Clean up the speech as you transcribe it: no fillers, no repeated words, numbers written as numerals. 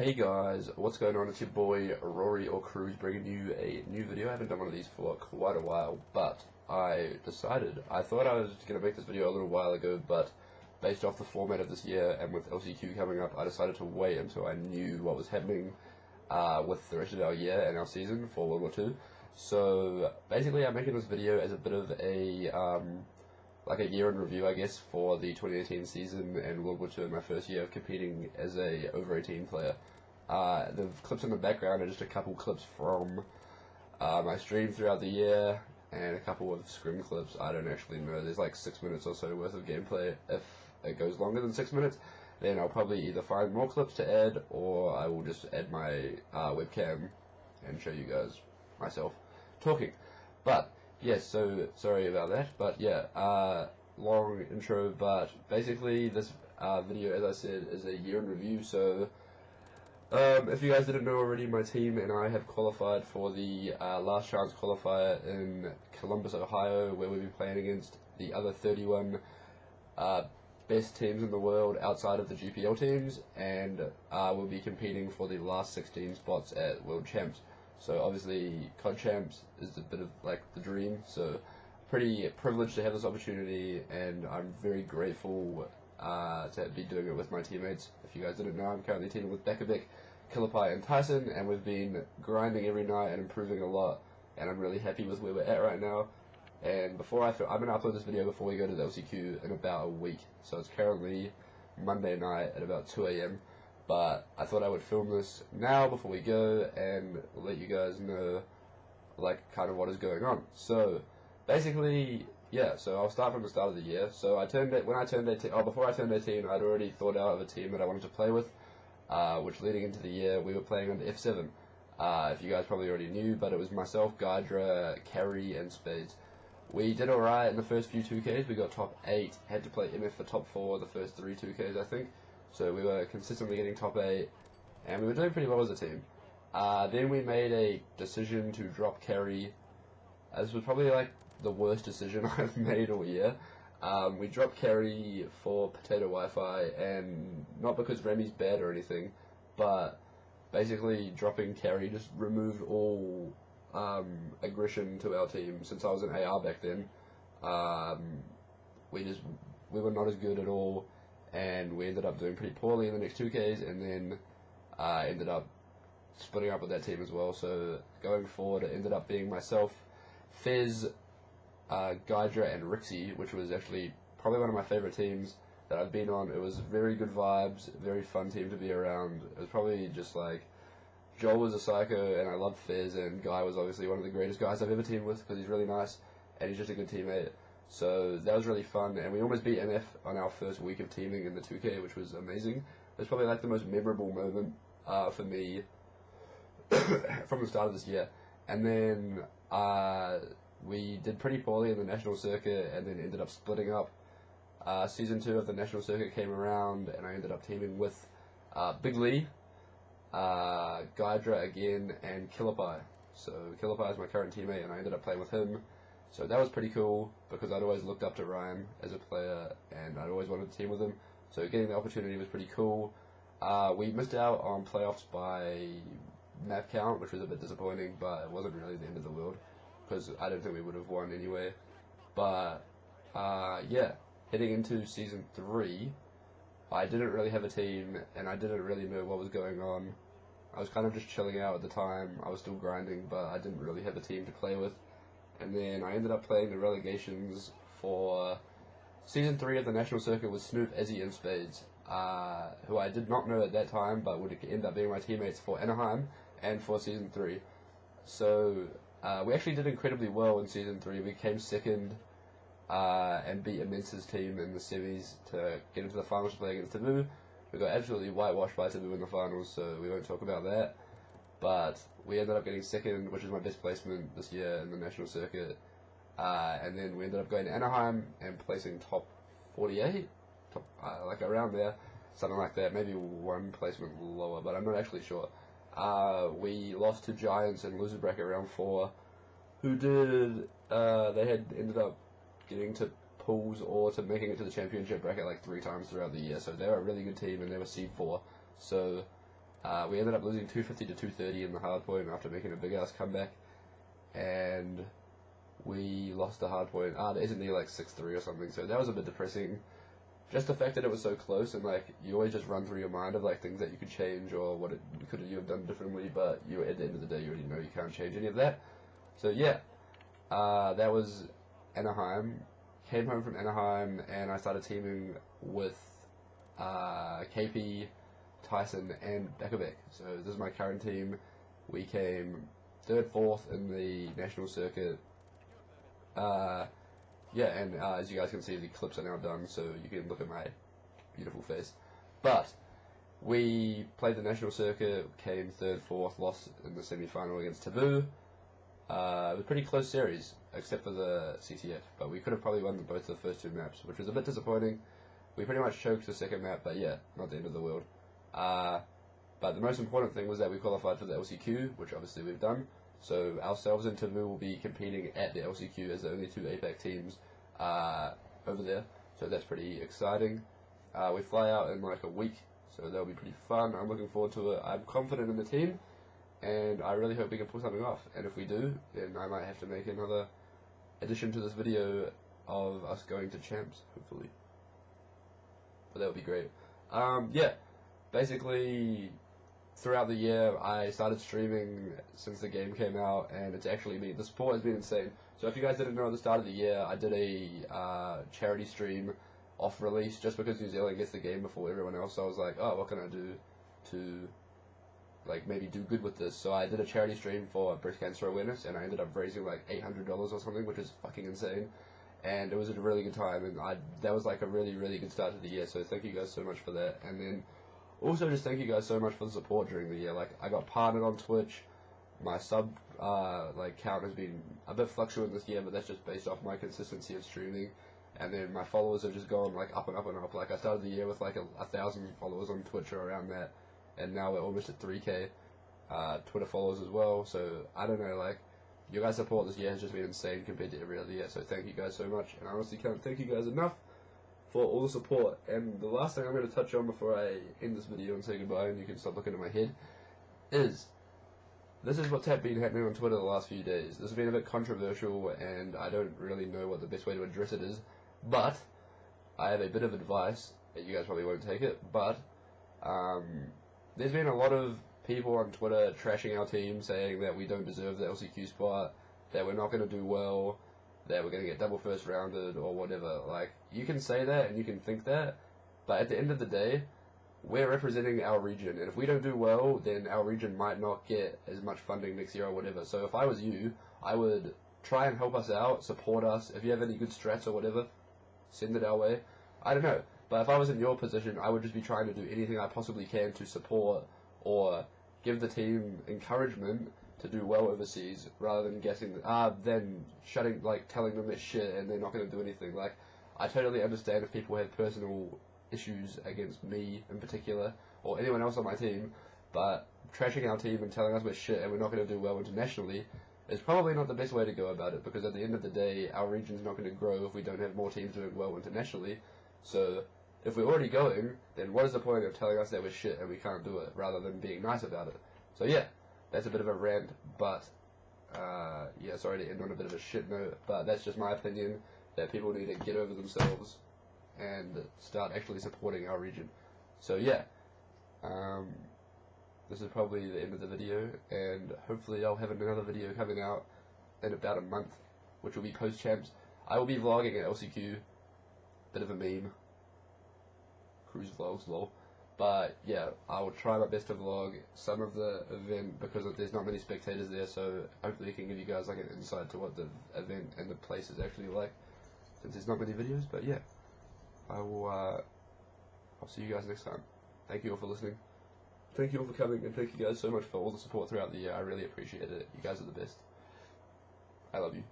Hey guys, what's going on? It's your boy Rory or Cruze bringing you a new video. I haven't done one of these for quite a while, but I thought I was going to make this video a little while ago, but based off the format of this year and with LCQ coming up, I decided to wait until I knew what was happening with the rest of our year and our season for World War II. So basically I'm making this video as a bit of a like a year in review, I guess, for the 2018 season and World War II, my first year of competing as a over 18 player. The clips in the background are just a couple clips from my stream throughout the year and a couple of scrim clips. I don't actually know. There's like 6 minutes or so worth of gameplay. If it goes longer than 6 minutes, then I'll probably either find more clips to add or I will just add my webcam and show you guys myself talking. But yes, so sorry about that, but yeah, long intro, but basically this video, as I said, is a year in review. So if you guys didn't know already, my team and I have qualified for the last chance qualifier in Columbus, Ohio, where we'll be playing against the other 31 best teams in the world outside of the GPL teams, and we'll be competing for the last 16 spots at World Champs. So obviously COD Champs is a bit of like the dream, so pretty privileged to have this opportunity, and I'm very grateful to be doing it with my teammates. If you guys didn't know, I'm currently teaming with Bekabek, Killapie and Tyson, and we've been grinding every night and improving a lot, and I'm really happy with where we're at right now. And I'm going to upload this video before we go to the LCQ in about a week, so it's currently Monday night at about 2 AM. But I thought I would film this now before we go and let you guys know like kind of what is going on. So basically, yeah, so I'll start from the start of the year. So before I turned 18, I'd already thought out of a team that I wanted to play with, which leading into the year we were playing under F7. If you guys probably already knew, but it was myself, Gydra, Carry and Spades. We did alright in the first few 2Ks, we got top 8, had to play MF for top 4 the first 3 2Ks I think. So we were consistently getting top 8, and we were doing pretty well as a team. Then we made a decision to drop Carry. This was probably like the worst decision I've made all year. We dropped Carry for Potato Wi-Fi, and not because Remy's bad or anything, but basically dropping Carry just removed all aggression to our team. Since I was an AR back then, we were not as good at all. And we ended up doing pretty poorly in the next 2Ks, and then ended up splitting up with that team as well. So going forward, it ended up being myself, Fez, Gydra, and Rixie, which was actually probably one of my favorite teams that I've been on. It was very good vibes, very fun team to be around. It was probably just like, Joel was a psycho, and I loved Fez, and Guy was obviously one of the greatest guys I've ever teamed with, because he's really nice, and he's just a good teammate. So that was really fun, and we almost beat MF on our first week of teaming in the 2K, which was amazing. It was probably like the most memorable moment for me from the start of this year. And then we did pretty poorly in the national circuit, and then ended up splitting up. Season 2 of the national circuit came around, and I ended up teaming with Big Lee, Gydra again, and Killapie. So Killapie is my current teammate, and I ended up playing with him. So that was pretty cool, because I'd always looked up to Ryan as a player, and I'd always wanted to team with him. So getting the opportunity was pretty cool. We missed out on playoffs by map count, which was a bit disappointing, but it wasn't really the end of the world, because I don't think we would have won anyway. But yeah, heading into Season 3, I didn't really have a team, and I didn't really know what was going on. I was kind of just chilling out at the time. I was still grinding, but I didn't really have a team to play with. And then I ended up playing the relegations for Season 3 of the National Circuit with Snoop, Ezzy, and Spades, who I did not know at that time, but would end up being my teammates for Anaheim and for Season 3. So we actually did incredibly well in Season 3. We came second and beat Immense's team in the semis to get into the finals to play against Taboo. We got absolutely whitewashed by Taboo in the finals, so we won't talk about that. But we ended up getting second, which is my best placement this year in the national circuit. And then we ended up going to Anaheim and placing top 48, like around there, something like that, maybe one placement lower, but I'm not actually sure. We lost to Giants in losers bracket round 4, who they had ended up getting to pools or to making it to the championship bracket like 3 times throughout the year, so they were a really good team, and they were seed 4. So We ended up losing 250 to 230 in the hard point after making a big ass comeback, and we lost the hard point. The S&D like 6-3 or something, so that was a bit depressing. Just the fact that it was so close, and like you always just run through your mind of like things that you could change or what you have done differently, but you at the end of the day you already know you can't change any of that. So yeah, that was Anaheim. Came home from Anaheim and I started teaming with KP, Tyson, and Beckerbeck. So this is my current team. We came 3rd, 4th in the national circuit. Yeah, and as you guys can see, the clips are now done, so you can look at my beautiful face. But we played the national circuit, came 3rd, 4th, lost in the semi-final against Taboo. It was a pretty close series, except for the CTF, but we could have probably won both the first 2 maps, which was a bit disappointing. We pretty much choked the second map, but yeah, not the end of the world. But the most important thing was that we qualified for the LCQ, which obviously we've done. So ourselves and Taboo will be competing at the LCQ as the only 2 APAC teams over there. So that's pretty exciting. We fly out in like a week, so that'll be pretty fun. I'm looking forward to it. I'm confident in the team, and I really hope we can pull something off. And if we do, then I might have to make another addition to this video of us going to champs, hopefully. But that would be great. Yeah, basically throughout the year I started streaming since the game came out, and it's actually been, the support has been insane. So if you guys didn't know, at the start of the year I did a charity stream off release just because New Zealand gets the game before everyone else. So I was like, oh, what can I do to like maybe do good with this? So I did a charity stream for breast cancer awareness, and I ended up raising like $800 or something, which is fucking insane. And it was a really good time, and that was like a really, really good start to the year, so thank you guys so much for that. And then also just thank you guys so much for the support during the year. Like, I got partnered on Twitch, my sub like count has been a bit fluctuant this year, but that's just based off my consistency of streaming. And then my followers have just gone like up and up and up. Like, I started the year with like 1,000 followers on Twitch or around that, and now we're almost at 3K Twitter followers as well. So I don't know, like, your guys' support this year has just been insane compared to every other year, so thank you guys so much, and I honestly can't thank you guys enough for all the support. And the last thing I'm going to touch on before I end this video and say goodbye and you can stop looking at my head is, this is what's been happening on Twitter the last few days. This has been a bit controversial, and I don't really know what the best way to address it is, but I have a bit of advice, and you guys probably won't take it, but there's been a lot of people on Twitter trashing our team, saying that we don't deserve the LCQ spot, that we're not going to do well, that we're going to get double first rounded or whatever. Like, you can say that and you can think that, but at the end of the day, we're representing our region, and if we don't do well, then our region might not get as much funding next year or whatever. So if I was you, I would try and help us out, support us. If you have any good strats or whatever, send it our way. I don't know, but if I was in your position, I would just be trying to do anything I possibly can to support or give the team encouragement to do well overseas, rather than then telling them they're shit and they're not going to do anything. Like, I totally understand if people have personal issues against me in particular, or anyone else on my team, but trashing our team and telling us we're shit and we're not going to do well internationally is probably not the best way to go about it, because at the end of the day, our region's not going to grow if we don't have more teams doing well internationally. So if we're already going, then what is the point of telling us that we're shit and we can't do it, rather than being nice about it? So yeah, that's a bit of a rant, but yeah, sorry to end on a bit of a shit note, but that's just my opinion, that people need to get over themselves and start actually supporting our region. So yeah, this is probably the end of the video, and hopefully I'll have another video coming out in about a month, which will be post-champs. I will be vlogging at LCQ, bit of a meme. Cruze vlogs, lol. But yeah, I will try my best to vlog some of the event, because there's not many spectators there, so hopefully it can give you guys like an insight to what the event and the place is actually like, since there's not many videos. But yeah, I'll see you guys next time. Thank you all for listening. Thank you all for coming, and thank you guys so much for all the support throughout the year. I really appreciate it. You guys are the best. I love you.